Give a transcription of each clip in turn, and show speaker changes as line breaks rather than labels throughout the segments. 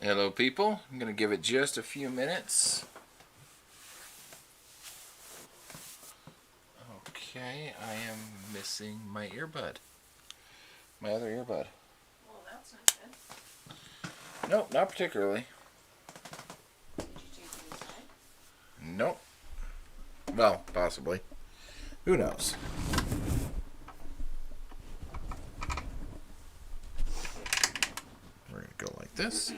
Hello, people. I'm going to give it just a few minutes. Okay, I am missing my earbud. My other earbud.
Well, that's not good.
Nope, not particularly.
Did you take it inside?
Nope. Well, possibly. Who knows? We're going to go like this.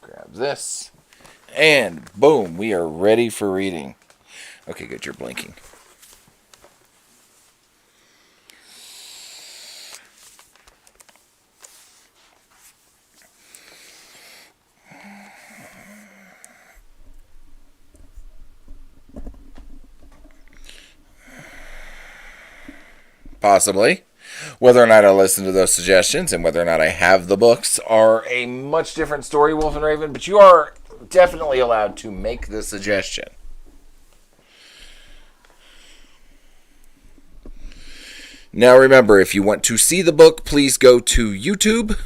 Grab this, and boom, we are ready for reading. Okay, good, you're blinking. Possibly. Whether or not I listen to those suggestions and whether or not I have the books are a much different story, Wolf and Raven, but you are definitely allowed to make the suggestion. Now remember, if you want to see the book, please go to YouTube.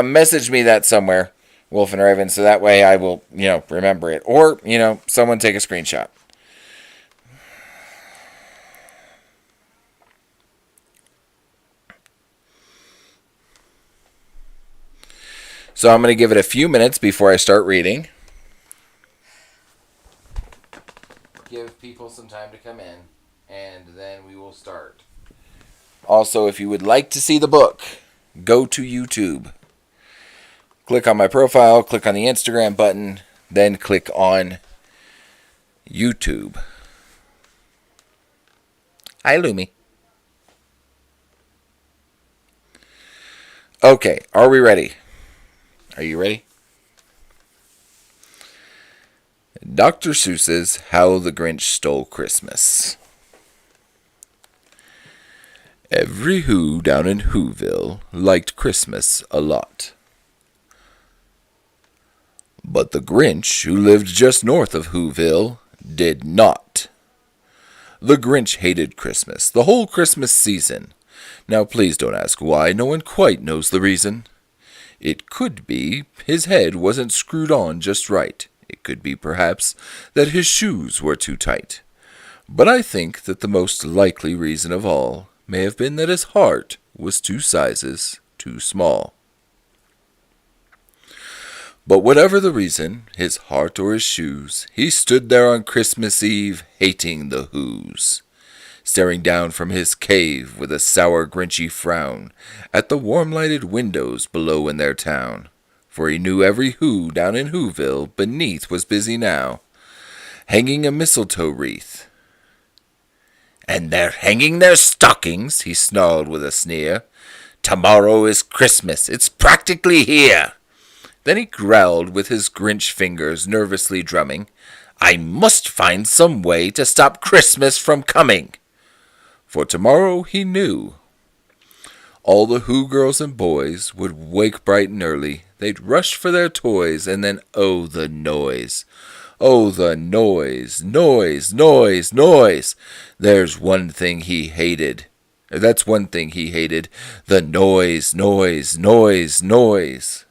Message me that somewhere, Wolf and Raven, so that way I will, remember it. Or, someone take a screenshot. So I'm going to give it a few minutes before I start reading. Give people some time to come in, and then we will start. Also, if you would like to see the book, go to YouTube. Click on my profile, click on the Instagram button, then click on YouTube. Hi, Lumi. Okay, are we ready? Are you ready? Dr. Seuss's How the Grinch Stole Christmas. Every Who down in Whoville liked Christmas a lot. But the Grinch, who lived just north of Whoville, did not. The Grinch hated Christmas, the whole Christmas season. Now please don't ask why, no one quite knows the reason. It could be his head wasn't screwed on just right. It could be perhaps that his shoes were too tight. But I think that the most likely reason of all may have been that his heart was 2 sizes too small. But whatever the reason, his heart or his shoes, he stood there on Christmas Eve hating the Whos, staring down from his cave with a sour Grinchy frown at the warm-lighted windows below in their town. For he knew every Who down in Whoville beneath was busy now, hanging a mistletoe wreath. And they're hanging their stockings, he snarled with a sneer. Tomorrow is Christmas, it's practically here. Then he growled with his Grinch fingers nervously drumming, I must find some way to stop Christmas from coming. For tomorrow, he knew, all the Who girls and boys would wake bright and early. They'd rush for their toys, and then oh, the noise. Oh, the noise, noise, noise, noise. There's one thing he hated. That's one thing he hated. The noise, noise, noise, noise.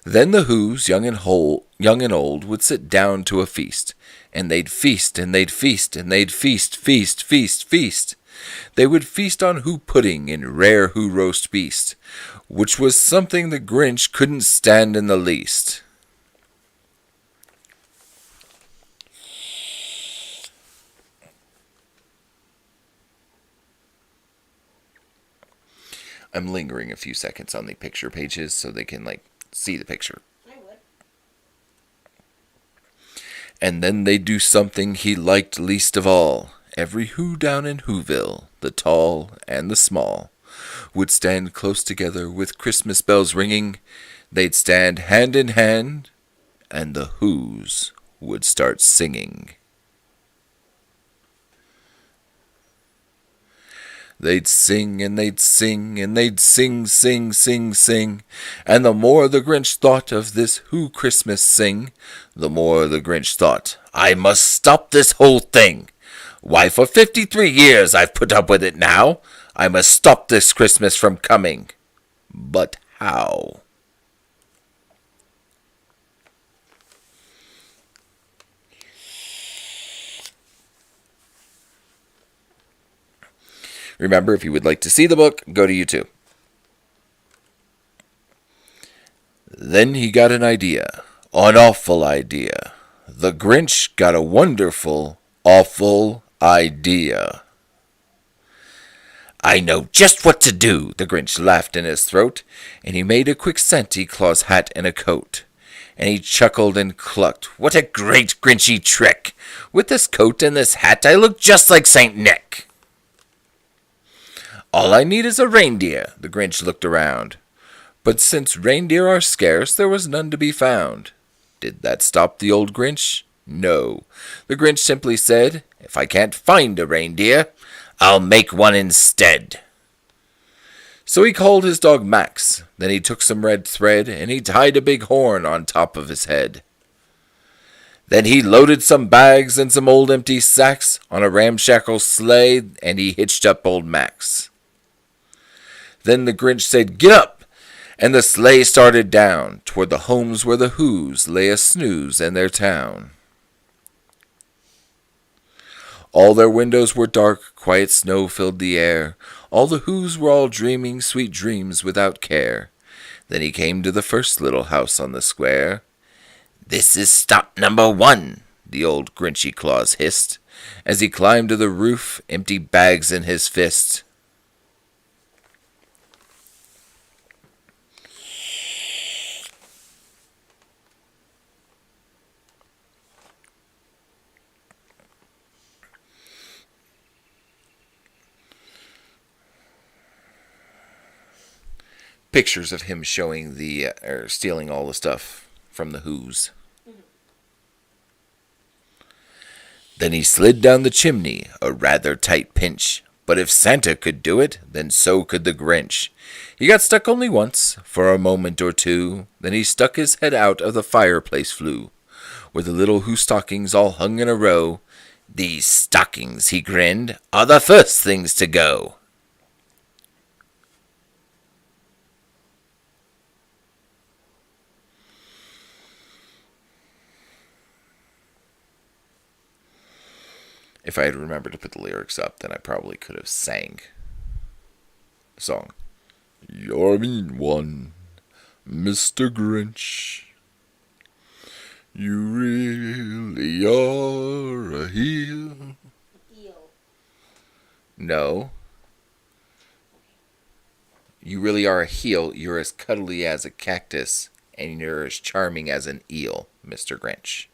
Then the Whos, young and old, would sit down to a feast, and they'd feast, and they'd feast, and they'd feast, feast, feast, feast. They would feast on Who pudding and rare Who roast beast, which was something the Grinch couldn't stand in the least. I'm lingering a few seconds on the picture pages so they can, see the picture.
I would.
And then they'd do something he liked least of all. Every Who down in Whoville, the tall and the small, would stand close together with Christmas bells ringing. They'd stand hand in hand and the Who's would start singing. They'd sing and they'd sing and they'd sing, sing, sing, sing. And the more the Grinch thought of this Who Christmas sing, the more the Grinch thought, I must stop this whole thing. Why, for 53 years I've put up with it now. I must stop this Christmas from coming. But how? Remember, if you would like to see the book, go to YouTube. Then he got an idea, an awful idea. The Grinch got a wonderful, awful idea. I know just what to do, the Grinch laughed in his throat, and he made a quick Santa Claus hat and a coat. And he chuckled and clucked, what a great Grinchy trick! With this coat and this hat I look just like Saint Nick. All I need is a reindeer, the Grinch looked around. But since reindeer are scarce, there was none to be found. Did that stop the old Grinch? No. The Grinch simply said, if I can't find a reindeer, I'll make one instead. So he called his dog Max. Then he took some red thread, and he tied a big horn on top of his head. Then he loaded some bags and some old empty sacks on a ramshackle sleigh, and he hitched up old Max. Then the Grinch said, get up! And the sleigh started down toward the homes where the Who's lay a snooze in their town. All their windows were dark, quiet snow filled the air. All the Who's were all dreaming sweet dreams without care. Then he came to the first little house on the square. This is stop number 1, the old Grinchy Claus hissed, as he climbed to the roof, empty bags in his fist. Pictures of him showing stealing all the stuff from the Who's. Mm-hmm. Then he slid down the chimney, a rather tight pinch. But if Santa could do it, then so could the Grinch. He got stuck only once, for a moment or two. Then he stuck his head out of the fireplace flue, where the little Who stockings all hung in a row. These stockings, he grinned, are the first things to go. If I had remembered to put the lyrics up, then I probably could have sang the song. You're a mean one, Mr. Grinch. You really are a heel.
Eel.
No. You really are a heel. You're as cuddly as a cactus, and you're as charming as an eel, Mr. Grinch.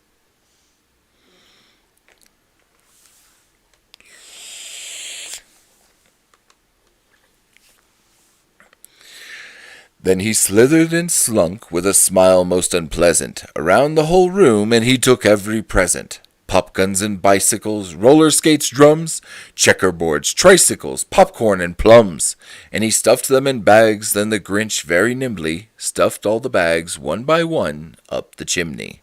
Then he slithered and slunk, with a smile most unpleasant, around the whole room, and he took every present. Popguns and bicycles, roller skates, drums, checkerboards, tricycles, popcorn and plums. And he stuffed them in bags, then the Grinch very nimbly stuffed all the bags, one by one, up the chimney.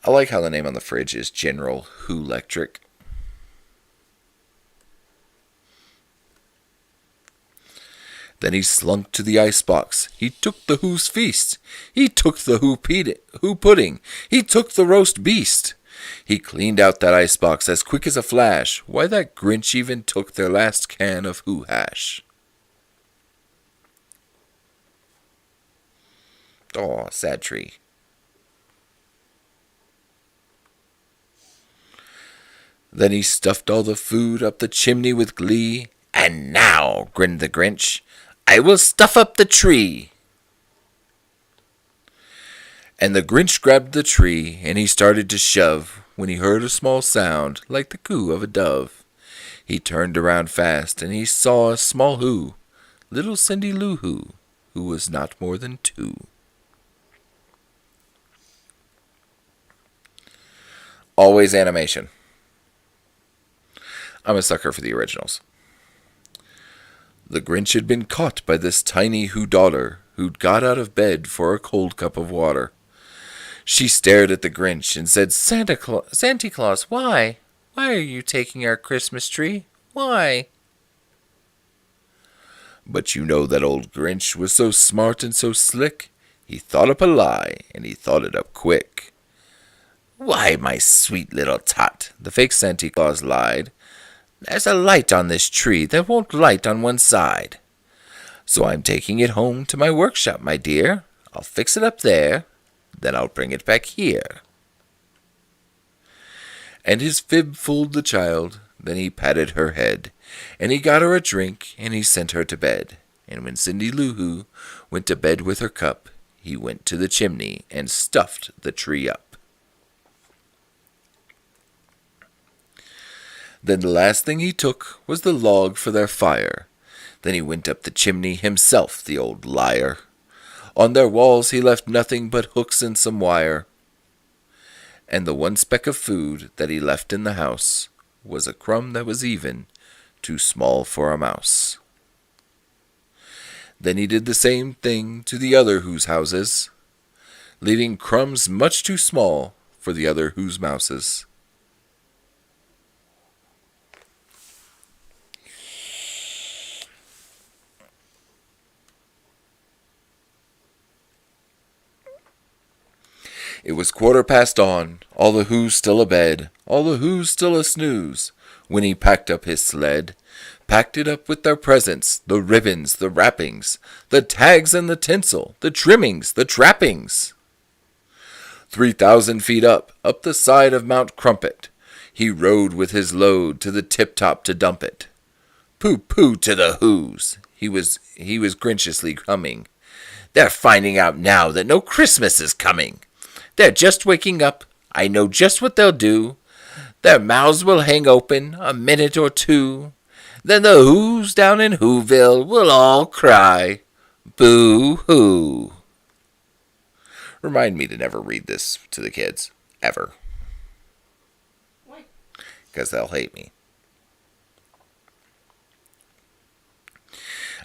I like how the name on the fridge is General Who Electric. Then he slunk to the icebox. He took the Who's feast. He took the Who pudding. He took the roast beast. He cleaned out that icebox as quick as a flash. Why, that Grinch even took their last can of Who hash. Aw, sad tree. Then he stuffed all the food up the chimney with glee. And now, grinned the Grinch, I will stuff up the tree. And the Grinch grabbed the tree, and he started to shove, when he heard a small sound like the coo of a dove. He turned around fast, and he saw a small little Cindy Lou who was not more than 2. Always animation. I'm a sucker for the originals. The Grinch had been caught by this tiny daughter who'd got out of bed for a cold cup of water. She stared at the Grinch and said, Santa Claus, why? Why are you taking our Christmas tree? Why? But you know that old Grinch was so smart and so slick, he thought up a lie, and he thought it up quick. Why, my sweet little tot, the fake Santa Claus lied, there's a light on this tree that won't light on one side. So I'm taking it home to my workshop, my dear. I'll fix it up there, then I'll bring it back here. And his fib fooled the child, then he patted her head, and he got her a drink, and he sent her to bed. And when Cindy Lou Who went to bed with her cup, he went to the chimney and stuffed the tree up. Then the last thing he took was the log for their fire. Then he went up the chimney himself, the old liar. On their walls he left nothing but hooks and some wire. And the one speck of food that he left in the house was a crumb that was even too small for a mouse. Then he did the same thing to the other whose houses, leaving crumbs much too small for the other whose mouses. It was 1/4 on, all the Who's still abed, all the Who's still a snooze, when he packed up his sled, packed it up with their presents, the ribbons, the wrappings, the tags and the tinsel, the trimmings, the trappings. 3,000 feet up the side of Mount Crumpet, he rode with his load to the tip-top to dump it. Pooh-pooh to the Who's, he was grinchiously humming. They're finding out now that no Christmas is coming. They're just waking up. I know just what they'll do. Their mouths will hang open a minute or two. Then the Who's down in Whoville will all cry, boo-hoo. Remind me to never read this to the kids, ever.
Why?
Because they'll hate me.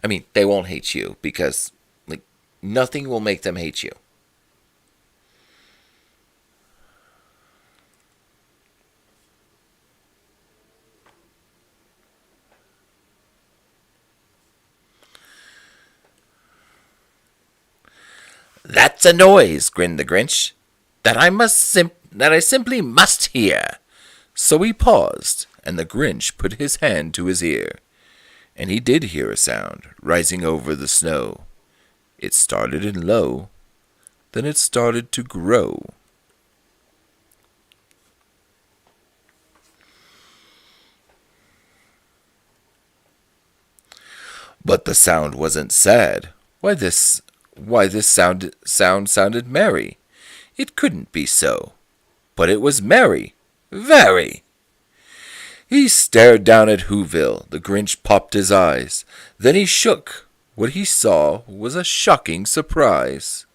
I mean, they won't hate you because, nothing will make them hate you. That's a noise, grinned the Grinch, that I simply must hear. So he paused, and the Grinch put his hand to his ear, and he did hear a sound rising over the snow. It started in low, then it started to grow. But the sound wasn't sad. Why this sound sounded merry. It couldn't be so, but it was merry, very. He stared down at Whoville. The Grinch popped his eyes. Then he shook. What he saw was a shocking surprise.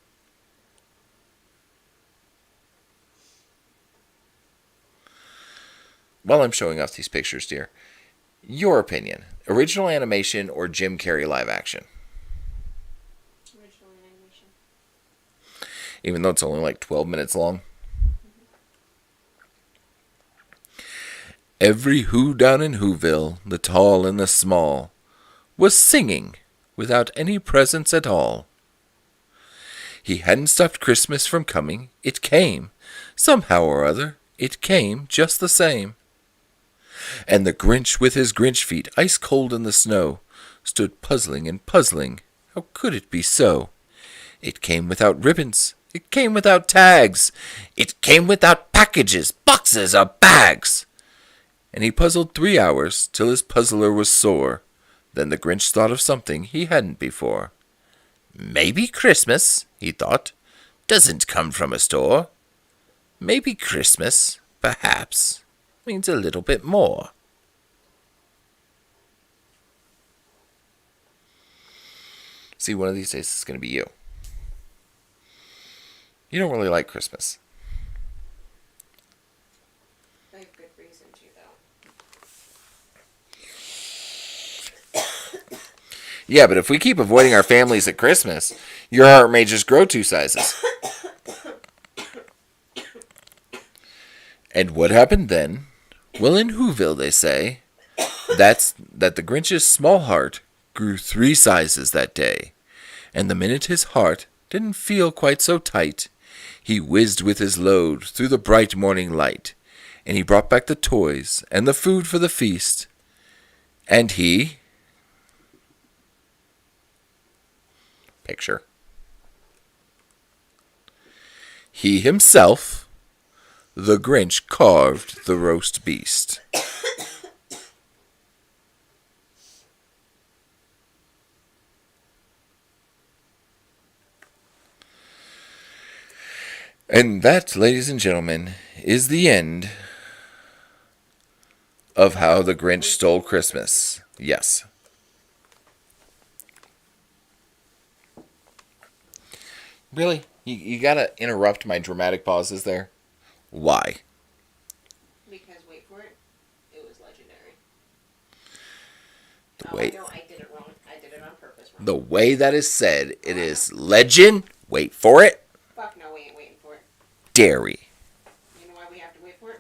While I'm showing off these pictures, dear, your opinion, original animation or Jim Carrey live action?
Original animation.
Even though it's only 12 minutes long. Every Who down in Whoville, the tall and the small, was singing without any presents at all. He hadn't stopped Christmas from coming. It came. Somehow or other, it came just the same. And the Grinch with his Grinch feet ice cold in the snow stood puzzling and puzzling. How could it be so? It came without ribbons. It came without tags. It came without packages, boxes, or bags. And he puzzled 3 hours till his puzzler was sore. Then the Grinch thought of something he hadn't before. Maybe Christmas, he thought, doesn't come from a store. Maybe Christmas, perhaps, means a little bit more. See, one of these days it's going to be you. You don't really like Christmas.
I have good reason to, though.
Yeah, but if we keep avoiding our families at Christmas, your heart may just grow 2 sizes. And what happened then? Well, in Whoville, they say, that the Grinch's small heart grew 3 sizes that day. And the minute his heart didn't feel quite so tight, he whizzed with his load through the bright morning light. And he brought back the toys and the food for the feast. And he... Picture. He himself, the Grinch, carved the roast beast. And that, ladies and gentlemen, is the end of How the Grinch Stole Christmas. Yes. Really? You gotta interrupt my dramatic pauses there? Why?
Because, wait for it, it was legendary.
No,
I did it wrong. I did it on purpose wrong.
the way that is said, it is legend. Wait for it.
Fuck no, we ain't waiting for it.
Dairy.
You know why we have to wait for it?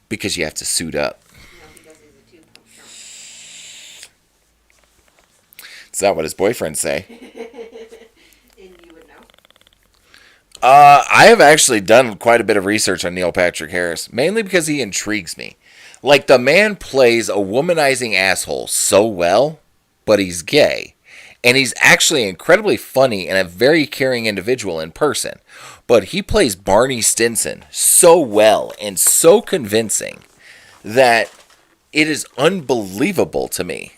Because you have to suit up.
No, because he's a 2-pump trump.
It's not what his boyfriends say.
And you would know.
I have actually done quite a bit of research on Neil Patrick Harris, mainly because he intrigues me. Like, the man plays a womanizing asshole so well, but he's gay. And he's actually incredibly funny and a very caring individual in person. But he plays Barney Stinson so well and so convincing that it is unbelievable to me.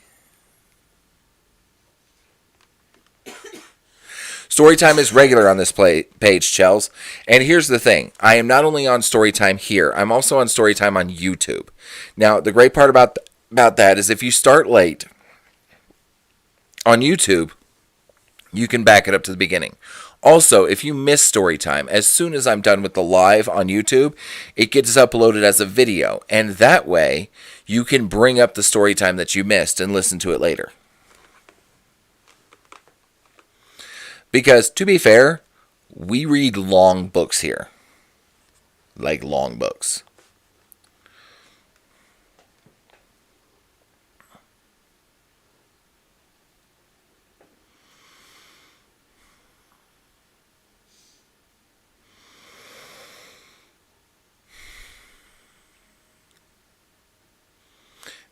Storytime is regular on this page, Chels. And here's the thing. I am not only on Storytime here, I'm also on Storytime on YouTube. Now, the great part about that is if you start late on YouTube, you can back it up to the beginning. Also, if you miss Storytime, as soon as I'm done with the live on YouTube, it gets uploaded as a video. And that way, you can bring up the Storytime that you missed and listen to it later. Because, to be fair, we read long books here. Like long books.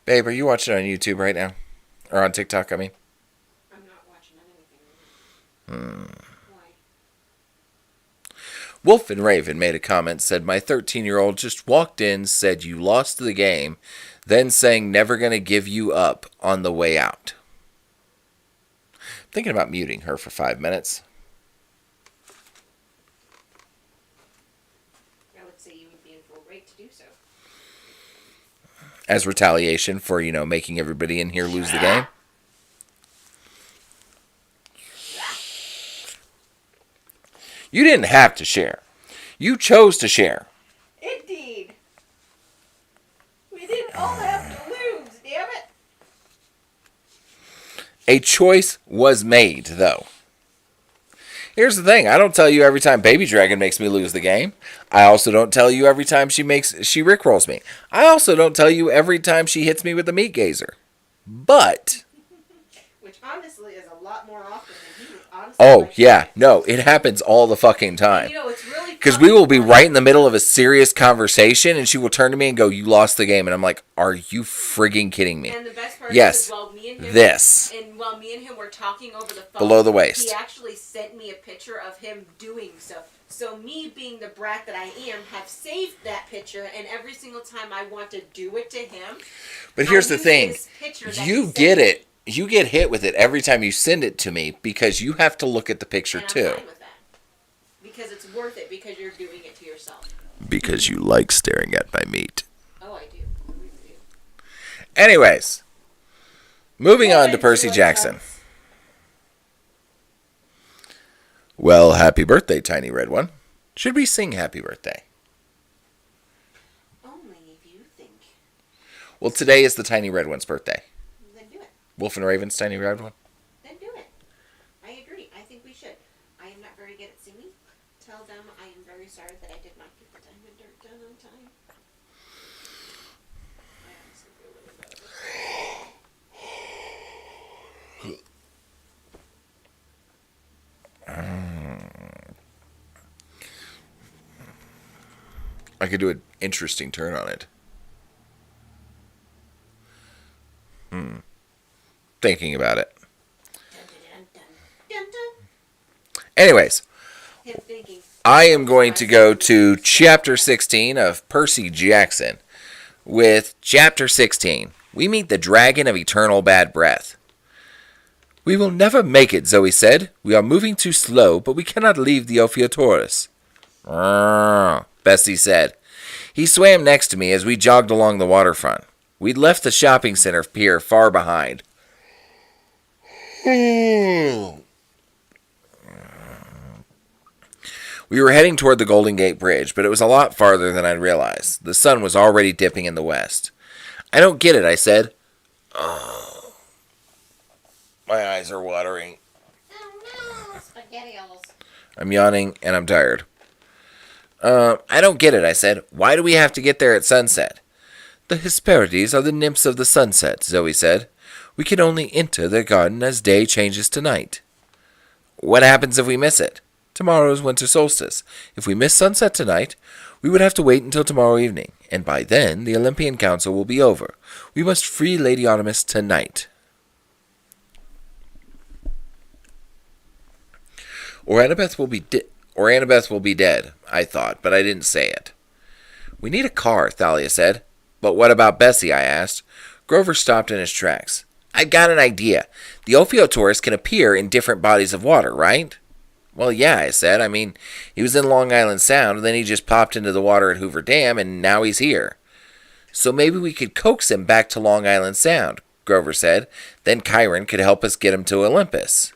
Babe, are you watching it on YouTube right now? Or on TikTok, I mean?
I'm not watching anything. Why?
Wolf and Raven made a comment, said, my 13-year-old just walked in, said you lost the game, then saying never gonna give you up on the way out. I'm thinking about muting her for 5 minutes.
I would say you would be in full right to do so.
As retaliation for, making everybody in here lose the game. You didn't have to share. You chose to share.
Indeed. We didn't all have to lose, damn it.
A choice was made, though. Here's the thing. I don't tell you every time Baby Dragon makes me lose the game. I also don't tell you every time she rickrolls me. I also don't tell you every time she hits me with the meat gazer. But...
Which honestly is a lot more often than he would honestly.
Oh, yeah. No, it happens all the fucking time.
It's really
because we will be right in the middle of a serious conversation, and she will turn to me and go, you lost the game. And I'm like, are you frigging kidding me?
And the best part
yes,
is while me and him while me and him were talking over the phone,
below the waist,
he actually sent me a picture of him doing so. So me, being the brat that I am, have saved that picture, and every single time I want to do it to him.
But here's the thing. You get it. You get hit with it every time you send it to me because you have to look at the picture
and I'm
too.
fine with that. Because it's worth it because you're doing it to yourself.
Because you like staring at my meat.
Oh, I do. I really do.
Anyways, moving on to Percy Jackson. Well, happy birthday, tiny red one. Should we sing happy birthday?
Only if you think.
Well, today is the tiny red one's birthday.
Then do it.
Wolf and Raven's tiny red one?
Then do it. I agree. I think we should. I am not very good at singing. Tell them I am very sorry that I did not get the diamond dirt done on time. I honestly feel really bad.
I could do an interesting turn on it. Thinking about it.
Dun, dun, dun, dun, dun.
Anyways,
Him thinking.
I am going to go to Chapter 16 of Percy Jackson. With Chapter 16, we meet the Dragon of Eternal Bad Breath. We will never make it, Zoe said. We are moving too slow, but we cannot leave the Ophiutorus. Bessie said. He swam next to me as we jogged along the waterfront. We'd left the shopping center pier far behind. We were heading toward the Golden Gate Bridge, but it was a lot farther than I'd realized. The sun was already dipping in the west. I don't get it, I said. Oh, my eyes are watering.
Oh no, SpaghettiOs.
I'm yawning and I'm tired. I don't get it, I said. Why do we have to get there at sunset? The Hesperides are the nymphs of the sunset, Zoe said. We can only enter their garden as day changes to night. What happens if we miss it? Tomorrow is winter solstice. If we miss sunset tonight, we would have to wait until tomorrow evening, and by then the Olympian Council will be over. We must free Lady Artemis tonight. Or Annabeth will be dead, I thought, but I didn't say it. We need a car, Thalia said. But what about Bessie, I asked. Grover stopped in his tracks. I've got an idea. The Ophiutorus can appear in different bodies of water, right? Well, yeah, I said. I mean, he was in Long Island Sound, and then he just popped into the water at Hoover Dam, and now he's here. So maybe we could coax him back to Long Island Sound, Grover said. Then Chiron could help us get him to Olympus.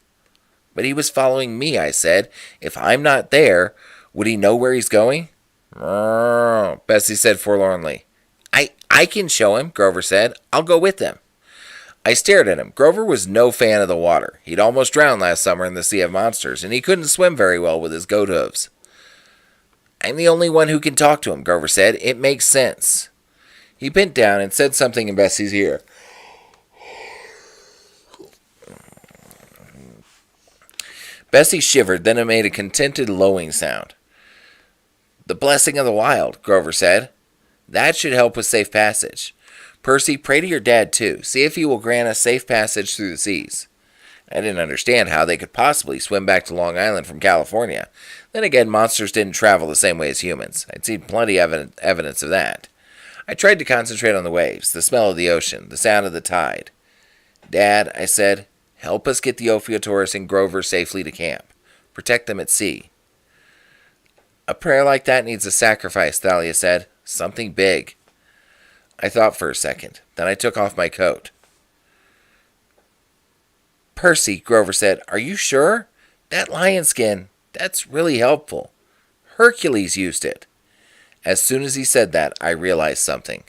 But he was following me, I said. If I'm not there, would he know where he's going? Oh, Bessie said forlornly. I can show him, Grover said. I'll go with him. I stared at him. Grover was no fan of the water. He'd almost drowned last summer in the Sea of Monsters, and he couldn't swim very well with his goat hooves. I'm the only one who can talk to him, Grover said. It makes sense. He bent down and said something in Bessie's ear. Bessie shivered, then it made a contented lowing sound. The blessing of the wild, Grover said. That should help with safe passage. Percy, pray to your dad, too. See if he will grant us safe passage through the seas. I didn't understand how they could possibly swim back to Long Island from California. Then again, monsters didn't travel the same way as humans. I'd seen plenty of evidence of that. I tried to concentrate on the waves, the smell of the ocean, the sound of the tide. Dad, I said, help us get the Ophiutorus and Grover safely to camp. Protect them at sea. A prayer like that needs a sacrifice, Thalia said. Something big. I thought for a second. Then I took off my coat. Percy, Grover said, are you sure? That lion skin, that's really helpful. Hercules used it. As soon as he said that, I realized something.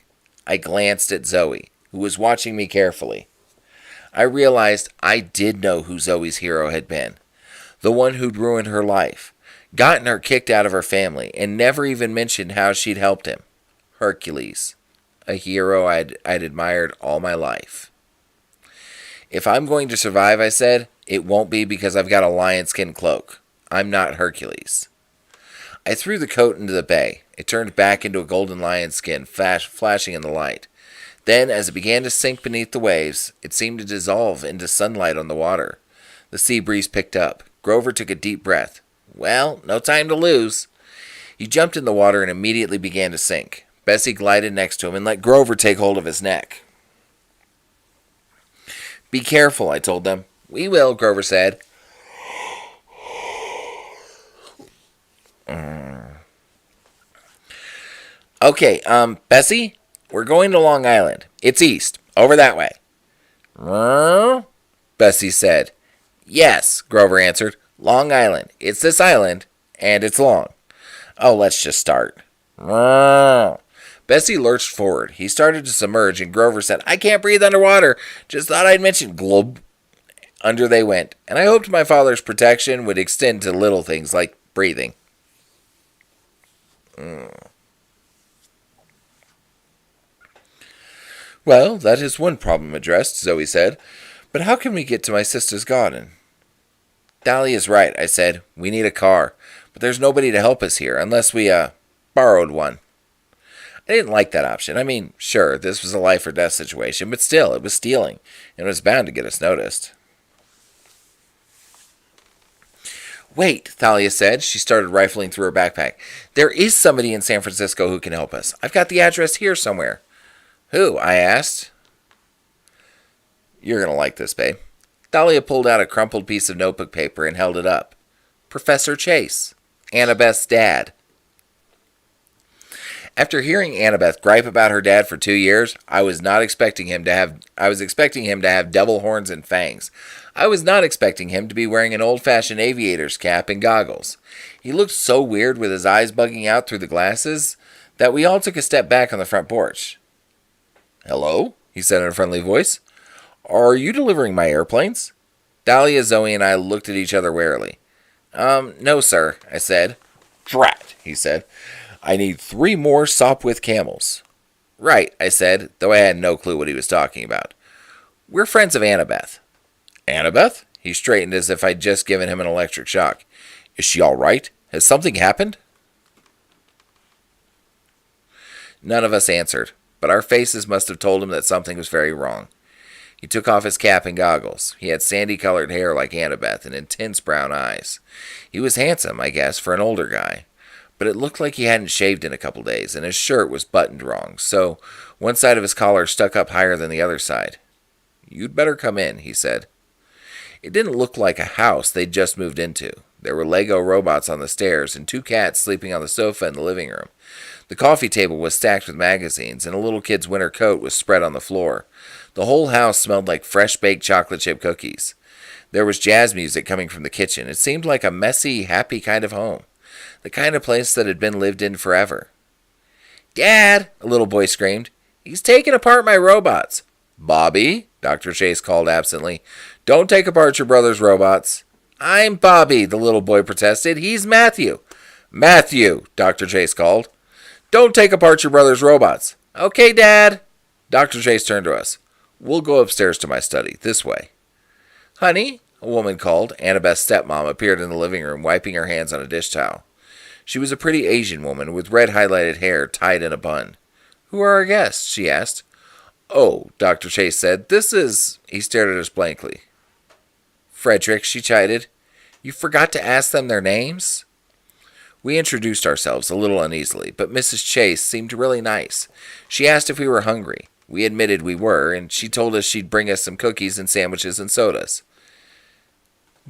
I glanced at Zoe, who was watching me carefully. I realized I did know who Zoe's hero had been. The one who'd ruined her life, gotten her kicked out of her family, and never even mentioned how she'd helped him. Hercules. A hero I'd admired all my life. If I'm going to survive, I said, it won't be because I've got a lion skin cloak. I'm not Hercules. I threw the coat into the bay. It turned back into a golden lion skin, flashing in the light. Then, as it began to sink beneath the waves, it seemed to dissolve into sunlight on the water. The sea breeze picked up. Grover took a deep breath. Well, no time to lose. He jumped in the water and immediately began to sink. Bessie glided next to him and let Grover take hold of his neck. Be careful, I told them. We will, Grover said. Okay, Bessie, we're going to Long Island. It's east, over that way. Bessie said. Yes, Grover answered. Long Island. It's this island, and it's long. Oh, let's just start. Bessie lurched forward. He started to submerge, and Grover said, I can't breathe underwater. Just thought I'd mention glub. Under they went, and I hoped my father's protection would extend to little things like breathing. Well, that is one problem addressed, Zoe said. But how can we get to my sister's garden? Dolly is right, I said. We need a car. But there's nobody to help us here, unless we, borrowed one. I didn't like that option. I mean, sure, this was a life or death situation, but still, it was stealing, and it was bound to get us noticed. Wait, Thalia said. She started rifling through her backpack. There is somebody in San Francisco who can help us. I've got the address here somewhere. Who? I asked. You're going to like this, babe. Thalia pulled out a crumpled piece of notebook paper and held it up. Professor Chase, Annabeth's dad. After hearing Annabeth gripe about her dad for 2 years, I was expecting him to have devil horns and fangs. I was not expecting him to be wearing an old-fashioned aviator's cap and goggles. He looked so weird with his eyes bugging out through the glasses that we all took a step back on the front porch. Hello? He said in a friendly voice. Are you delivering my airplanes? Dahlia, Zoe, and I looked at each other warily. No, sir, I said. Drat, he said. I need 3 more Sopwith camels. Right, I said, though I had no clue what he was talking about. We're friends of Annabeth. Annabeth? He straightened as if I'd just given him an electric shock. Is she all right? Has something happened? None of us answered, but our faces must have told him that something was very wrong. He took off his cap and goggles. He had sandy-colored hair like Annabeth and intense brown eyes. He was handsome, I guess, for an older guy. But it looked like he hadn't shaved in a couple days, and his shirt was buttoned wrong, so one side of his collar stuck up higher than the other side. You'd better come in, he said. It didn't look like a house they'd just moved into. There were Lego robots on the stairs and 2 cats sleeping on the sofa in the living room. The coffee table was stacked with magazines, and a little kid's winter coat was spread on the floor. The whole house smelled like fresh-baked chocolate chip cookies. There was jazz music coming from the kitchen. It seemed like a messy, happy kind of home. The kind of place that had been lived in forever. Dad, a little boy screamed. He's taking apart my robots. Bobby, Dr. Chase called absently. Don't take apart your brother's robots. I'm Bobby, the little boy protested. He's Matthew. Matthew, Dr. Chase called. Don't take apart your brother's robots. Okay, Dad. Dr. Chase turned to us. We'll go upstairs to my study, this way. Honey, a woman called. Annabeth's stepmom appeared in the living room, wiping her hands on a dish towel. She was a pretty Asian woman with red highlighted hair tied in a bun. Who are our guests? She asked. Oh, Dr. Chase said, this is... He stared at us blankly. Frederick, she chided. You forgot to ask them their names? We introduced ourselves a little uneasily, but Mrs. Chase seemed really nice. She asked if we were hungry. We admitted we were, and she told us she'd bring us some cookies and sandwiches and sodas.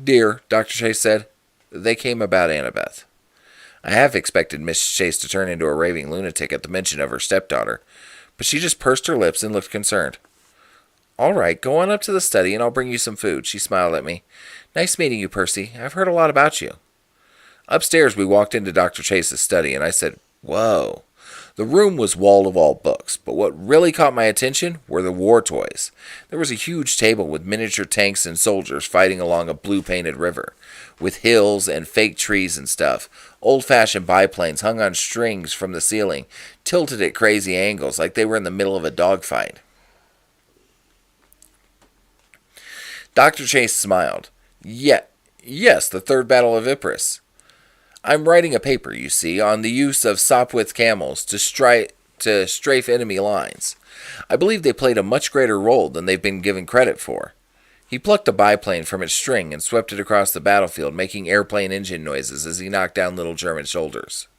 Dear, Dr. Chase said, they came about Annabeth. I half expected Miss Chase to turn into a raving lunatic at the mention of her stepdaughter, but she just pursed her lips and looked concerned. All right, go on up to the study and I'll bring you some food, she smiled at me. Nice meeting you, Percy. I've heard a lot about you. Upstairs, we walked into Dr. Chase's study, and I said, Whoa. The room was wall-to-wall books, but what really caught my attention were the war toys. There was a huge table with miniature tanks and soldiers fighting along a blue-painted river, with hills and fake trees and stuff. Old-fashioned biplanes hung on strings from the ceiling, tilted at crazy angles like they were in the middle of a dogfight. Dr. Chase smiled. Yes, the Third Battle of Ypres. I'm writing a paper, you see, on the use of Sopwith camels to strafe enemy lines. I believe they played a much greater role than they've been given credit for. He plucked a biplane from its string and swept it across the battlefield, making airplane engine noises as he knocked down little German soldiers.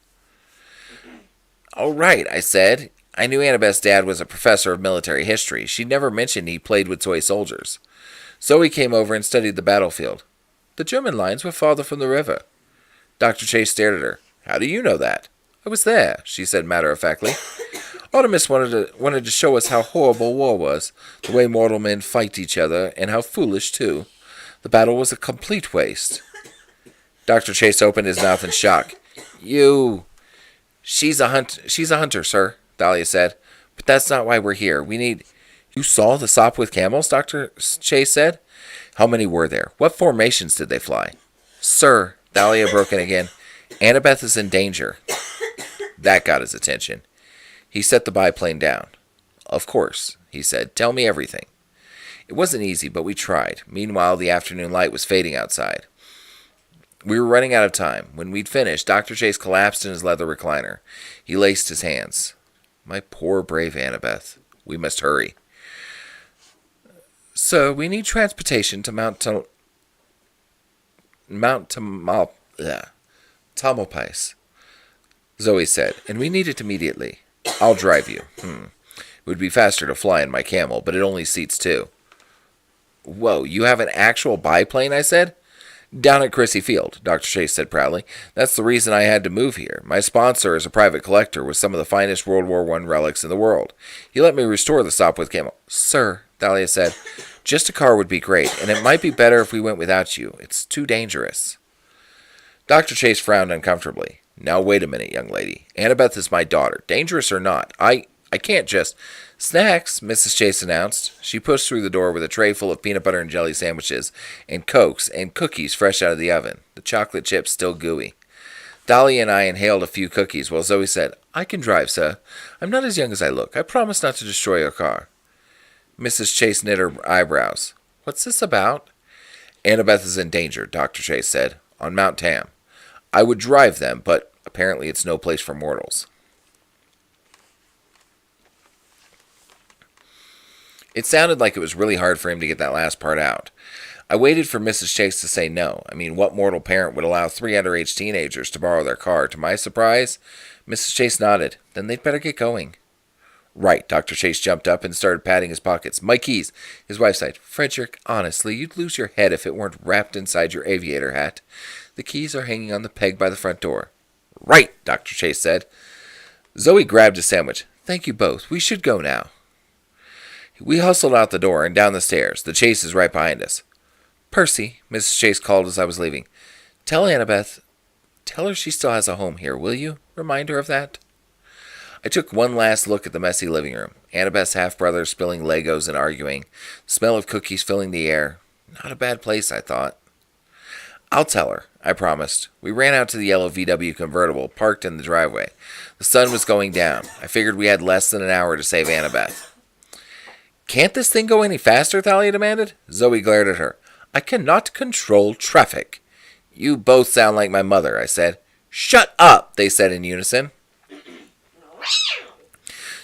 All right, I said. I knew Annabeth's dad was a professor of military history. She'd never mentioned he played with toy soldiers. Zoe came over and studied the battlefield. The German lines were farther from the river. Dr. Chase stared at her. How do you know that? I was there, she said matter-of-factly. Artemis wanted to show us how horrible war was, the way mortal men fight each other, and how foolish, too. The battle was a complete waste. Dr. Chase opened his mouth in shock. You... She's a hunter, sir, Dahlia said. But that's not why we're here. We need... You saw the sop with camels, Dr. Chase said. How many were there? What formations did they fly? Sir, Dahlia broke in again. Annabeth is in danger. That got his attention. He set the biplane down. Of course, he said. Tell me everything. It wasn't easy, but we tried. Meanwhile, the afternoon light was fading outside. We were running out of time. When we'd finished, Dr. Chase collapsed in his leather recliner. He laced his hands. My poor, brave Annabeth. We must hurry. So, we need transportation to Tamalpais, Zoe said, and we need it immediately. I'll drive you. It would be faster to fly in my camel, but it only seats 2. Whoa, you have an actual biplane, I said. Down at Crissy Field, Dr. Chase said proudly. That's the reason I had to move here. My sponsor is a private collector with some of the finest World War I relics in the world. He let me restore the Sopwith camel. Sir, Dahlia said, just a car would be great, and it might be better if we went without you. It's too dangerous. Dr. Chase frowned uncomfortably. Now wait a minute, young lady. Annabeth is my daughter. Dangerous or not, I can't just... Snacks, Mrs. Chase announced. She pushed through the door with a tray full of peanut butter and jelly sandwiches, and Cokes, and cookies fresh out of the oven, the chocolate chips still gooey. Dahlia and I inhaled a few cookies while Zoe said, I can drive, sir. I'm not as young as I look. I promise not to destroy your car. Mrs. Chase knit her eyebrows. What's this about? Annabeth is in danger, Dr. Chase said, on Mount Tam. I would drive them, but apparently it's no place for mortals. It sounded like it was really hard for him to get that last part out. I waited for Mrs. Chase to say no. I mean, what mortal parent would allow 3 underage teenagers to borrow their car? To my surprise, Mrs. Chase nodded. Then they'd better get going. Right, Dr. Chase jumped up and started patting his pockets. My keys. His wife sighed. Frederick, honestly, you'd lose your head if it weren't wrapped inside your aviator hat. The keys are hanging on the peg by the front door. Right, Dr. Chase said. Zoe grabbed a sandwich. Thank you both. We should go now. We hustled out the door and down the stairs. The Chase is right behind us. Percy, Mrs. Chase called as I was leaving. Tell Annabeth. Tell her she still has a home here, will you? Remind her of that. I took one last look at the messy living room. Annabeth's half-brother spilling Legos and arguing. The smell of cookies filling the air. Not a bad place, I thought. I'll tell her, I promised. We ran out to the yellow VW convertible, parked in the driveway. The sun was going down. I figured we had less than an hour to save Annabeth. Can't this thing go any faster? Thalia demanded. Zoe glared at her. I cannot control traffic. You both sound like my mother, I said. Shut up, they said in unison.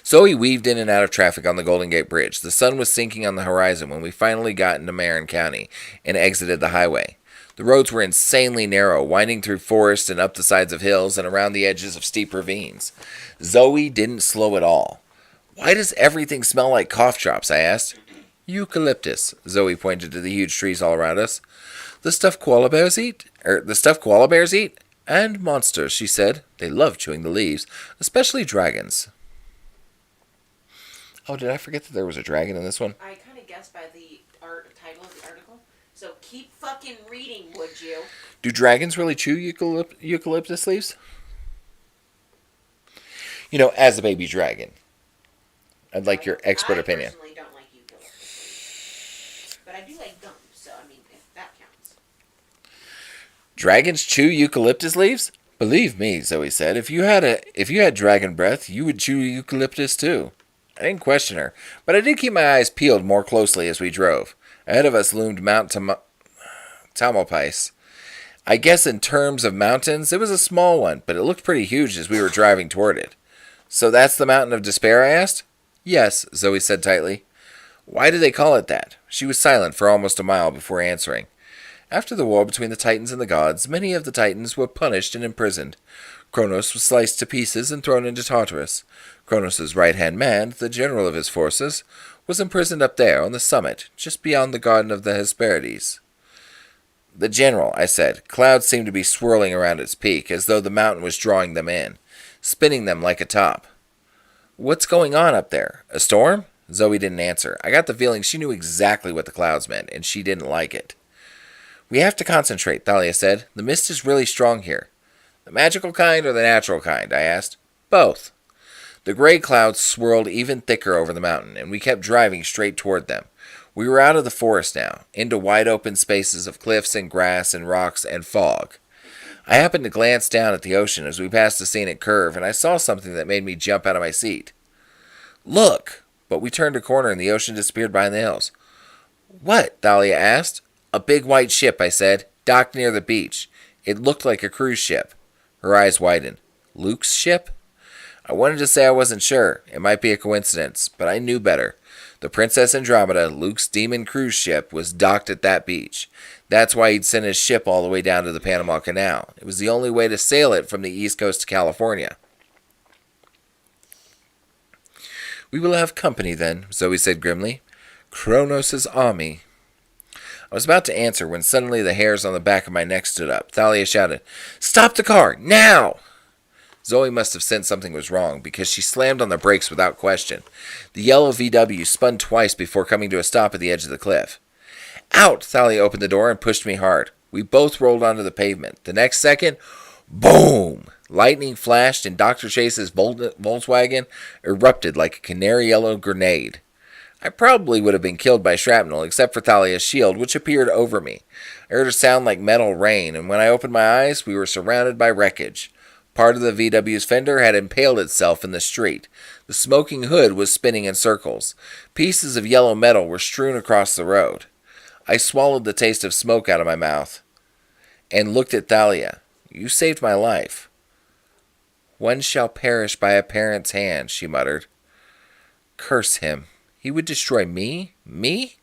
Zoe weaved in and out of traffic on the Golden Gate Bridge. The sun was sinking on the horizon when we finally got into Marin County and exited the highway. The roads were insanely narrow, winding through forest and up the sides of hills and around the edges of steep ravines. Zoe didn't slow at all. Why does everything smell like cough drops? I asked. Eucalyptus, Zoe pointed to the huge trees all around us. The stuff koala bears eat? And monsters, she said. They love chewing the leaves, especially dragons. Oh, did I forget that there was a dragon in this one?
I kind of guessed by the title of the article. So keep fucking reading, would you?
Do dragons really chew eucalyptus leaves? You know, as a baby dragon. I'd like your expert opinion.
I personally don't like eucalyptus. But I do like gum, so I mean, if that counts.
Dragons chew eucalyptus leaves? Believe me, Zoe said, if you had dragon breath, you would chew eucalyptus too. I didn't question her, but I did keep my eyes peeled more closely as we drove. Ahead of us loomed Mount Tamalpais. I guess in terms of mountains, it was a small one, but it looked pretty huge as we were driving toward it. So that's the Mountain of Despair, I asked? Yes, Zoe said tightly. Why do they call it that? She was silent for almost a mile before answering. After the war between the Titans and the gods, many of the Titans were punished and imprisoned. Kronos was sliced to pieces and thrown into Tartarus. Kronos' right-hand man, the general of his forces, was imprisoned up there on the summit, just beyond the Garden of the Hesperides. The general, I said. Clouds seemed to be swirling around its peak, as though the mountain was drawing them in, spinning them like a top. What's going on up there? A storm? Zoe didn't answer. I got the feeling she knew exactly what the clouds meant, and she didn't like it. We have to concentrate, Thalia said. The mist is really strong here. The magical kind or the natural kind? I asked. Both. The gray clouds swirled even thicker over the mountain, and we kept driving straight toward them. We were out of the forest now, into wide open spaces of cliffs and grass and rocks and fog. I happened to glance down at the ocean as we passed a scenic curve, and I saw something that made me jump out of my seat. Look! But we turned a corner and the ocean disappeared behind the hills. What? Thalia asked. A big white ship, I said, docked near the beach. It looked like a cruise ship. Her eyes widened. Luke's ship? I wanted to say I wasn't sure. It might be a coincidence, but I knew better. The Princess Andromeda, Luke's demon cruise ship, was docked at that beach. That's why he'd sent his ship all the way down to the Panama Canal. It was the only way to sail it from the east coast to California. We will have company then, Zoe said grimly. Kronos' army. I was about to answer when suddenly the hairs on the back of my neck stood up. Thalia shouted, Stop the car, now! Zoe must have sensed something was wrong, because she slammed on the brakes without question. The yellow VW spun twice before coming to a stop at the edge of the cliff. Out! Thalia opened the door and pushed me hard. We both rolled onto the pavement. The next second, boom! Lightning flashed and Dr. Chase's Volkswagen erupted like a canary yellow grenade. I probably would have been killed by shrapnel, except for Thalia's shield, which appeared over me. I heard a sound like metal rain, and when I opened my eyes, we were surrounded by wreckage. Part of the VW's fender had impaled itself in the street. The smoking hood was spinning in circles. Pieces of yellow metal were strewn across the road. I swallowed the taste of smoke out of my mouth and looked at Thalia. You saved my life. One shall perish by a parent's hand, she muttered. Curse him. He would destroy me? Me?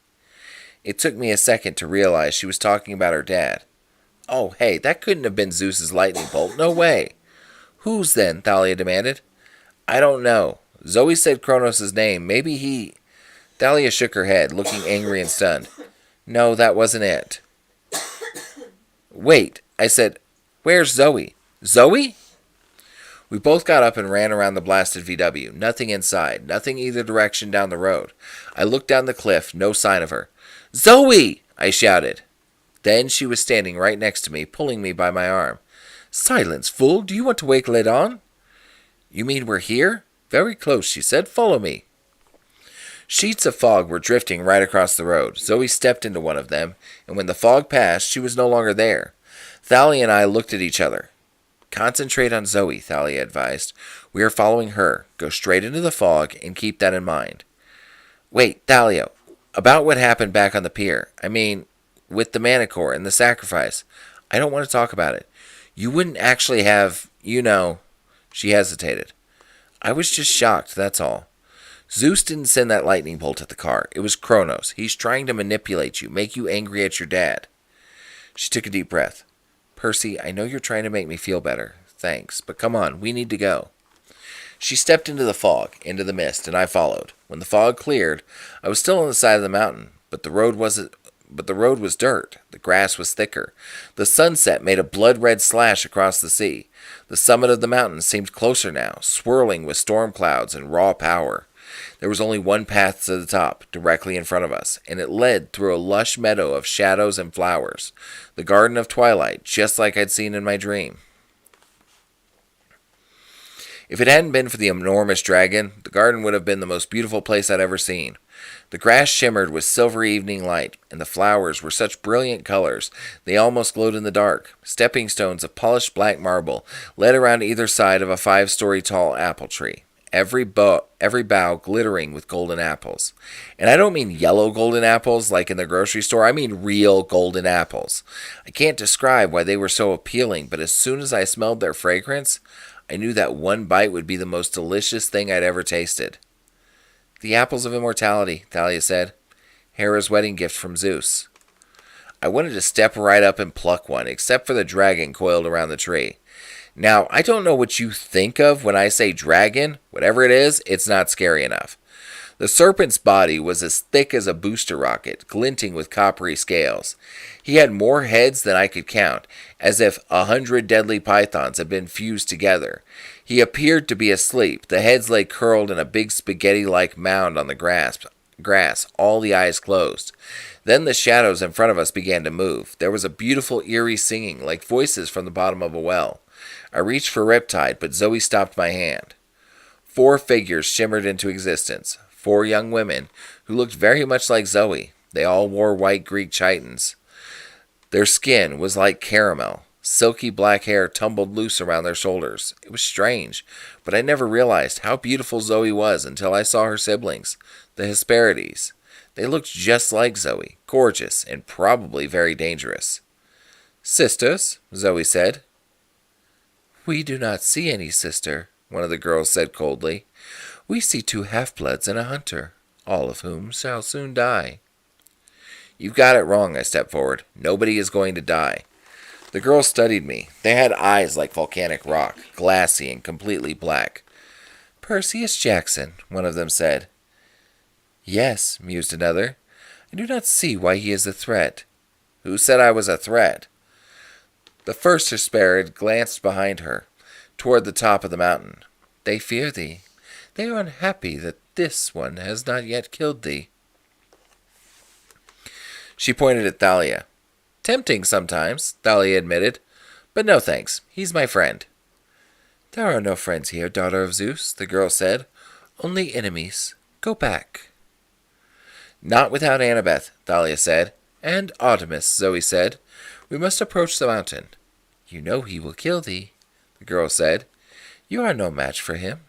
It took me a second to realize she was talking about her dad. Oh, hey, that couldn't have been Zeus's lightning bolt. No way. Whose then? Thalia demanded. I don't know. Zoe said Kronos' name. Maybe he... Thalia shook her head, looking angry and stunned. No, that wasn't it. Wait, I said, where's Zoe? Zoe? We both got up and ran around the blasted VW. Nothing inside. Nothing either direction down the road. I looked down the cliff. No sign of her. Zoe! I shouted. Then she was standing right next to me, pulling me by my arm. Silence, fool. Do you want to wake Riordan? You mean we're here? Very close, she said. Follow me. Sheets of fog were drifting right across the road. Zoe stepped into one of them, and when the fog passed, she was no longer there. Thalia and I looked at each other. Concentrate on Zoe, Thalia advised. We are following her. Go straight into the fog and keep that in mind. Wait, Thalia, about what happened back on the pier. I mean, with the manicore and the sacrifice. I don't want to talk about it. You wouldn't actually have, She hesitated. I was just shocked, that's all. Zeus didn't send that lightning bolt at the car. It was Kronos. He's trying to manipulate you, make you angry at your dad. She took a deep breath. Percy, I know you're trying to make me feel better. Thanks, but come on, we need to go. She stepped into the fog, into the mist, and I followed. When the fog cleared, I was still on the side of the mountain, but the road was dirt. The grass was thicker. The sunset made a blood-red slash across the sea. The summit of the mountain seemed closer now, swirling with storm clouds and raw power. There was only one path to the top, directly in front of us, and it led through a lush meadow of shadows and flowers. The Garden of Twilight, just like I'd seen in my dream. If it hadn't been for the enormous dragon, the garden would have been the most beautiful place I'd ever seen. The grass shimmered with silvery evening light, and the flowers were such brilliant colors they almost glowed in the dark. Stepping stones of polished black marble led around either side of a 5-story tall apple tree. Every bough glittering with golden apples. And I don't mean yellow golden apples like in the grocery store. I mean real golden apples. I can't describe why they were so appealing, but as soon as I smelled their fragrance, I knew that one bite would be the most delicious thing I'd ever tasted. The apples of immortality, Thalia said. Hera's wedding gift from Zeus. I wanted to step right up and pluck one, except for the dragon coiled around the tree. Now, I don't know what you think of when I say dragon. Whatever it is, it's not scary enough. The serpent's body was as thick as a booster rocket, glinting with coppery scales. He had more heads than I could count, as if 100 deadly pythons had been fused together. He appeared to be asleep. The heads lay curled in a big spaghetti-like mound on the grass, all the eyes closed. Then the shadows in front of us began to move. There was a beautiful, eerie singing, like voices from the bottom of a well. I reached for Riptide, but Zoe stopped my hand. 4 figures shimmered into existence. 4 young women who looked very much like Zoe. They all wore white Greek chitons. Their skin was like caramel. Silky black hair tumbled loose around their shoulders. It was strange, but I never realized how beautiful Zoe was until I saw her siblings, the Hesperides. They looked just like Zoe, gorgeous and probably very dangerous. "Sisters," Zoe said. "We do not see any sister," one of the girls said coldly. "We see 2 half-bloods and a hunter, all of whom shall soon die." "You've got it wrong," I stepped forward. "Nobody is going to die." The girls studied me. They had eyes like volcanic rock, glassy and completely black. "Perseus Jackson," one of them said. "Yes," mused another. "I do not see why he is a threat." "Who said I was a threat?" The first Hesperid glanced behind her, toward the top of the mountain. "They fear thee. They are unhappy that this one has not yet killed thee." She pointed at Thalia. "Tempting sometimes," Thalia admitted. "But no thanks. He's my friend." "There are no friends here, daughter of Zeus," the girl said. "Only enemies. Go back." "Not without Annabeth," Thalia said. "And Artemis," Zoe said. "We must approach the mountain." "You know he will kill thee," the girl said. "You are no match for him."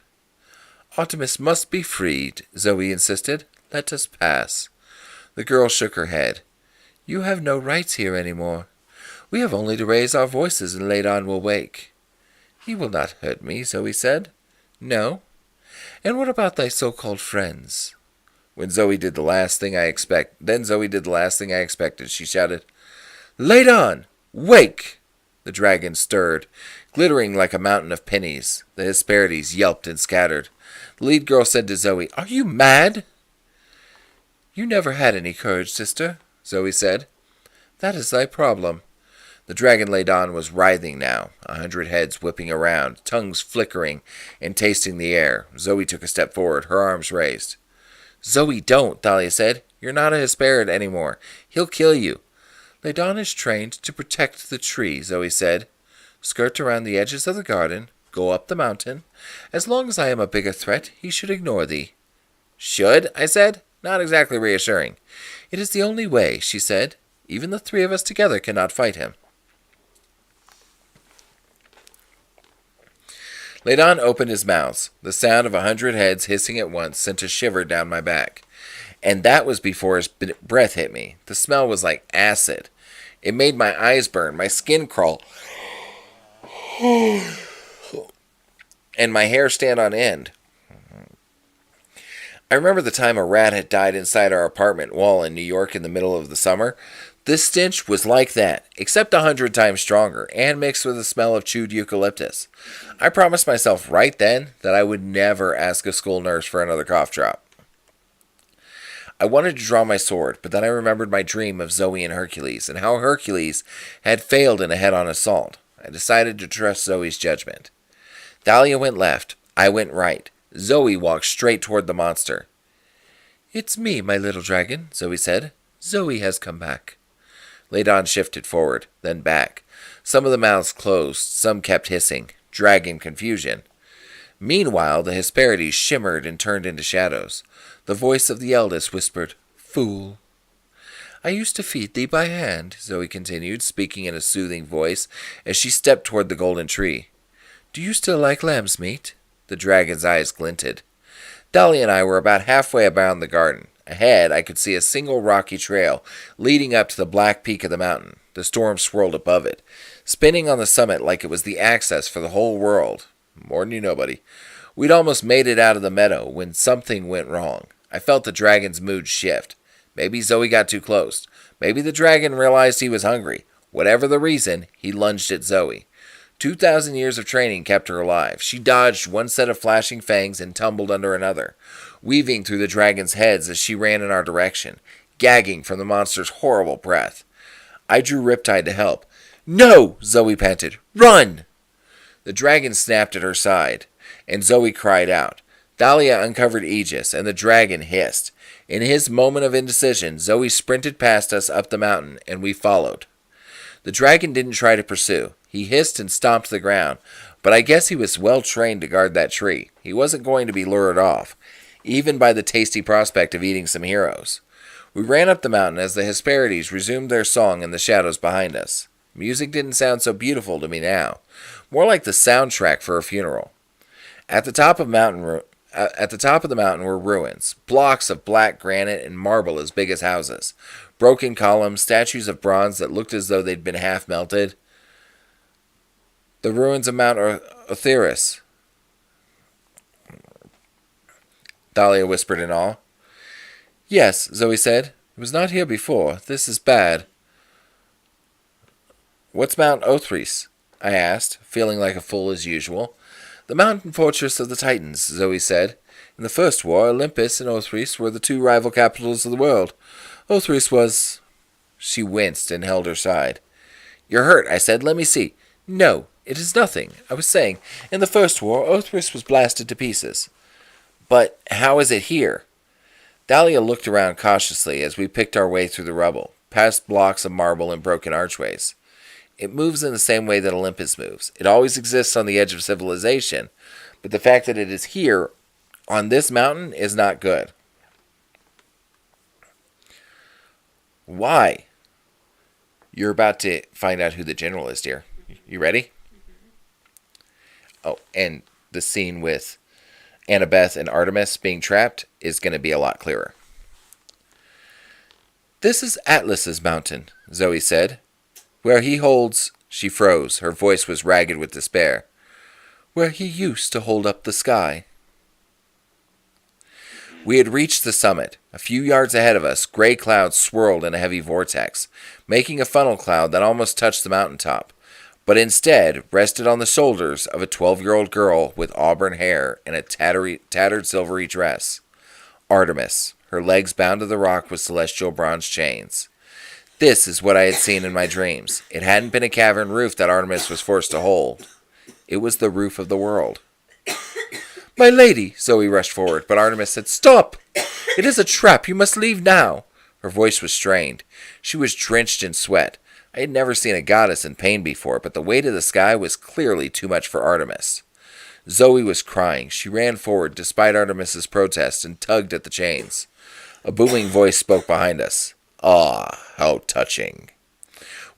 "Artemis must be freed," Zoe insisted. "Let us pass." The girl shook her head. "You have no rights here any more. We have only to raise our voices and Riordan will wake." "He will not hurt me," Zoe said. "No? And what about thy so-called friends?" Then Zoe did the last thing I expected. She shouted, "Riordan, wake!" The dragon stirred, glittering like a mountain of pennies. The Hesperides yelped and scattered. The lead girl said to Zoe, "Are you mad?" "You never had any courage, sister," Zoe said. "That is thy problem." The dragon Riordan was writhing now, 100 heads whipping around, tongues flickering and tasting the air. Zoe took a step forward, her arms raised. "Zoe, don't," Thalia said. "You're not a Hesperid anymore. He'll kill you." "Riordan is trained to protect the tree," Zoe said. "Skirt around the edges of the garden. Go up the mountain. As long as I am a bigger threat, he should ignore thee." "Should?" I said. Not exactly reassuring. "It is the only way," she said. "Even the 3 of us together cannot fight him." Riordan opened his mouth. The sound of 100 heads hissing at once sent a shiver down my back. And that was before his breath hit me. The smell was like acid. It made my eyes burn, my skin crawl, and my hair stand on end. I remember the time a rat had died inside our apartment wall in New York in the middle of the summer. This stench was like that, except 100 times stronger, and mixed with the smell of chewed eucalyptus. I promised myself right then that I would never ask a school nurse for another cough drop. I wanted to draw my sword, but then I remembered my dream of Zoe and Hercules, and how Hercules had failed in a head-on assault. I decided to trust Zoe's judgment. Thalia went left. I went right. Zoe walked straight toward the monster. "It's me, my little dragon," Zoe said. "Zoe has come back." Riordan shifted forward, then back. Some of the mouths closed, some kept hissing, dragging confusion. Meanwhile, the Hesperides shimmered and turned into shadows. The voice of the eldest whispered, "Fool." "I used to feed thee by hand," Zoe continued, speaking in a soothing voice as she stepped toward the golden tree. "Do you still like lamb's meat?" The dragon's eyes glinted. Thalia and I were about halfway around the garden. Ahead, I could see a single rocky trail leading up to the black peak of the mountain. The storm swirled above it, spinning on the summit like it was the access for the whole world. More than you know, buddy. We'd almost made it out of the meadow when something went wrong. I felt the dragon's mood shift. Maybe Zoe got too close. Maybe the dragon realized he was hungry. Whatever the reason, he lunged at Zoe. 2,000 years of training kept her alive. She dodged one set of flashing fangs and tumbled under another, weaving through the dragon's heads as she ran in our direction, gagging from the monster's horrible breath. I drew Riptide to help. "No!" Zoe panted. "Run!" The dragon snapped at her side, and Zoe cried out. Dahlia uncovered Aegis, and the dragon hissed. In his moment of indecision, Zoe sprinted past us up the mountain, and we followed. The dragon didn't try to pursue. He hissed and stomped the ground, but I guess he was well trained to guard that tree. He wasn't going to be lured off, even by the tasty prospect of eating some heroes. We ran up the mountain as the Hesperides resumed their song in the shadows behind us. Music didn't sound so beautiful to me now, more like the soundtrack for a funeral. At the top of the mountain were ruins, blocks of black granite and marble as big as houses, broken columns, statues of bronze that looked as though they'd been half melted. The ruins of Mount Otheris, Dahlia whispered in awe. Yes, Zoe said. It was not here before. This is bad. What's Mount Othris? I asked, feeling like a fool as usual. The mountain fortress of the Titans, Zoe said. In the First War, Olympus and Othris were the two rival capitals of the world. Othris was... She winced and held her side. You're hurt, I said. Let me see. No, it is nothing. I was saying, in the First War, Othris was blasted to pieces. But how is it here? Dahlia looked around cautiously as we picked our way through the rubble, past blocks of marble and broken archways. It moves in the same way that Olympus moves. It always exists on the edge of civilization, but the fact that it is here, on this mountain, is not good. Why? You're about to find out who the general is, dear. You ready? Oh, and the scene with Annabeth and Artemis being trapped is going to be a lot clearer. This is Atlas's mountain, Zoe said. Where he holds... She froze. Her voice was ragged with despair. Where he used to hold up the sky. We had reached the summit. A few yards ahead of us, gray clouds swirled in a heavy vortex, making a funnel cloud that almost touched the mountaintop, but instead rested on the shoulders of a 12-year-old girl with auburn hair and a tattered silvery dress. Artemis, her legs bound to the rock with celestial bronze chains. This is what I had seen in my dreams. It hadn't been a cavern roof that Artemis was forced to hold. It was the roof of the world. My lady, Zoe rushed forward, but Artemis said, Stop! It is a trap. You must leave now. Her voice was strained. She was drenched in sweat. I had never seen a goddess in pain before, but the weight of the sky was clearly too much for Artemis. Zoe was crying. She ran forward, despite Artemis's protest, and tugged at the chains. A booming voice spoke behind us. Ah, how touching.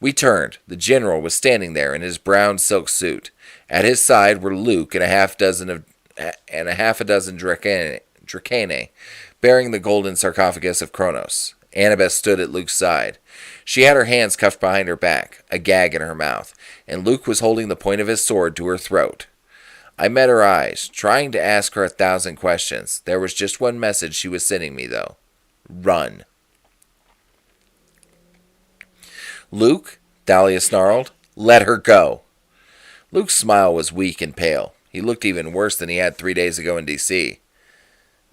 We turned. The general was standing there in his brown silk suit. At his side were Luke and a half a dozen Dracanae, bearing the golden sarcophagus of Kronos. Annabeth stood at Luke's side. She had her hands cuffed behind her back, a gag in her mouth, and Luke was holding the point of his sword to her throat. I met her eyes, trying to ask her 1,000 questions. There was just one message she was sending me, though. Run. Luke, Dahlia snarled, let her go. Luke's smile was weak and pale. He looked even worse than he had 3 days ago in D.C.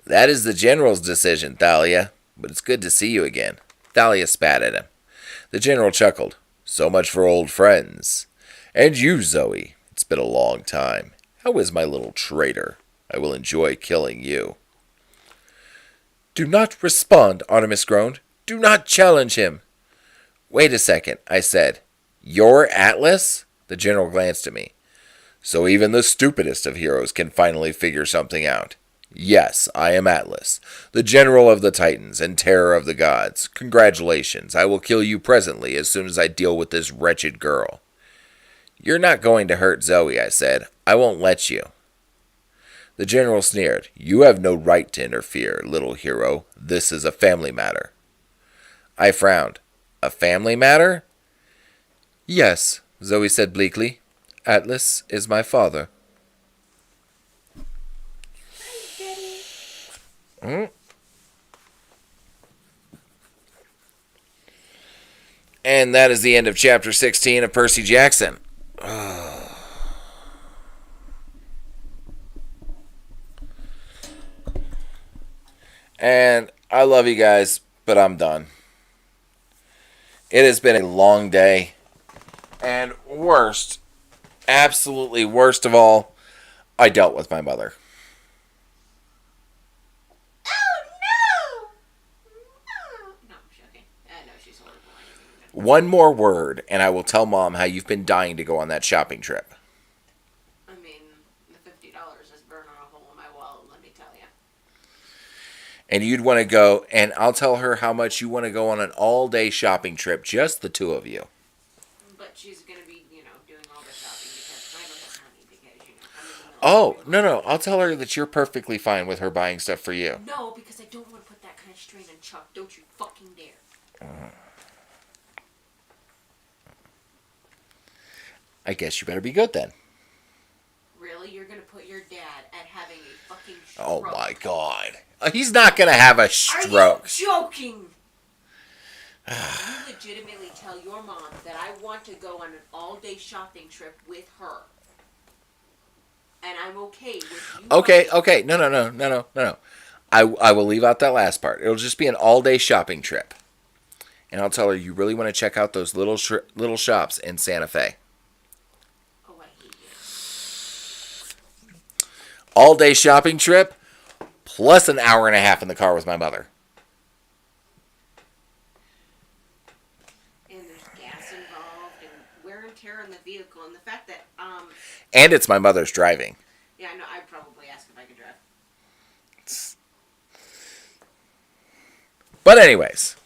That is the general's decision, Dahlia, but it's good to see you again. Dahlia spat at him. The general chuckled. So much for old friends. And you, Zoe. It's been a long time. How is my little traitor? I will enjoy killing you. Do not respond, Artemis groaned. Do not challenge him. Wait a second, I said. You're Atlas? The general glanced at me. So even the stupidest of heroes can finally figure something out. Yes, I am Atlas, the general of the Titans and terror of the gods. Congratulations, I will kill you presently as soon as I deal with this wretched girl. You're not going to hurt Zoe, I said. I won't let you. The general sneered. You have no right to interfere, little hero. This is a family matter. I frowned. A family matter? Yes, Zoe said bleakly. Atlas is my father. And that is the end of chapter 16 of Percy Jackson. And I love you guys, but I'm done. It has been a long day. And worst, absolutely worst of all, I dealt with my mother. One more word, and I will tell Mom how you've been dying to go on that shopping trip.
I mean, the $50 is burning a hole in my wallet, let me tell you.
And you'd want to go, and I'll tell her how much you want to go on an all-day shopping trip, just the two of you.
But she's going to be, doing all the shopping because I don't have money because, I'm in the middle
Oh,
of
no. I'll tell her that you're perfectly fine with her buying stuff for you.
No, because I don't want to put that kind of strain on Chuck. Don't you fucking dare.
I guess you better be good then.
Really? You're going to put your dad at having a fucking stroke?
Oh, my God. He's not going to have a stroke.
Are you joking? You legitimately tell your mom that I want to go on an all-day shopping trip with her. And I'm okay with you.
Okay. No. I will leave out that last part. It'll just be an all-day shopping trip. And I'll tell her you really want to check out those little shops in Santa Fe.
Oh, I hate you.
All-day shopping trip, plus an hour and a half in the car with my mother.
And there's gas involved and wear and tear on the vehicle. And the fact that,
And it's my mother's driving.
Yeah, I know. I'd probably ask if I could drive.
But anyways.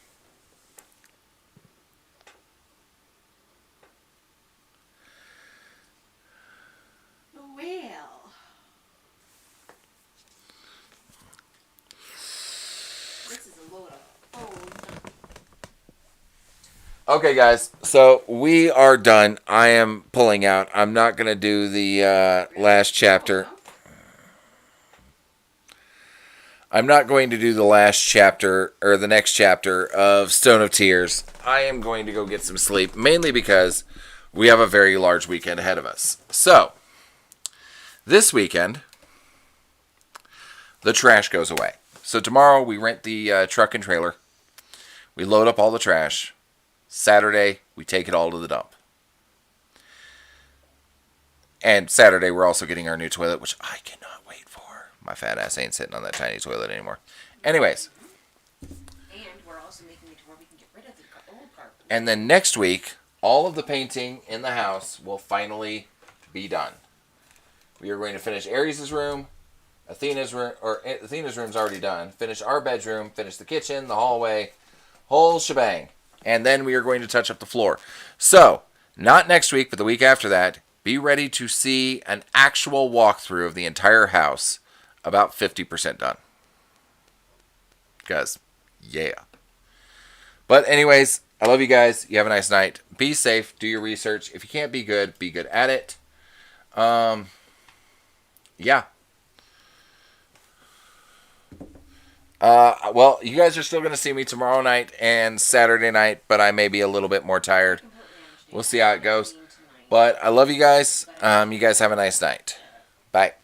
Well. This is a load of phones.
Okay, guys. So we are done. I am pulling out. I'm not going to do the last chapter. I'm not going to do the last chapter, or the next chapter of Stone of Tears. I am going to go get some sleep, mainly because we have a very large weekend ahead of us. So, this weekend, the trash goes away. So tomorrow we rent the truck and trailer. We load up all the trash. Saturday, we take it all to the dump. And Saturday, we're also getting our new toilet, which I cannot wait for. My fat ass ain't sitting on that tiny toilet anymore. Anyways.
And we're also making it to where we can get rid of the old carpet.
And then next week, all of the painting in the house will finally be done. We are going to finish Aries' room, Athena's room's already done. Finish our bedroom, finish the kitchen, the hallway, whole shebang. And then we are going to touch up the floor. So, not next week, but the week after that, be ready to see an actual walkthrough of the entire house. About 50% done. Guys, yeah. But anyways, I love you guys. You have a nice night. Be safe. Do your research. If you can't be good at it. Yeah. Well, you guys are still going to see me tomorrow night and Saturday night, but I may be a little bit more tired. We'll see how it goes. But I love you guys. You guys have a nice night. Bye.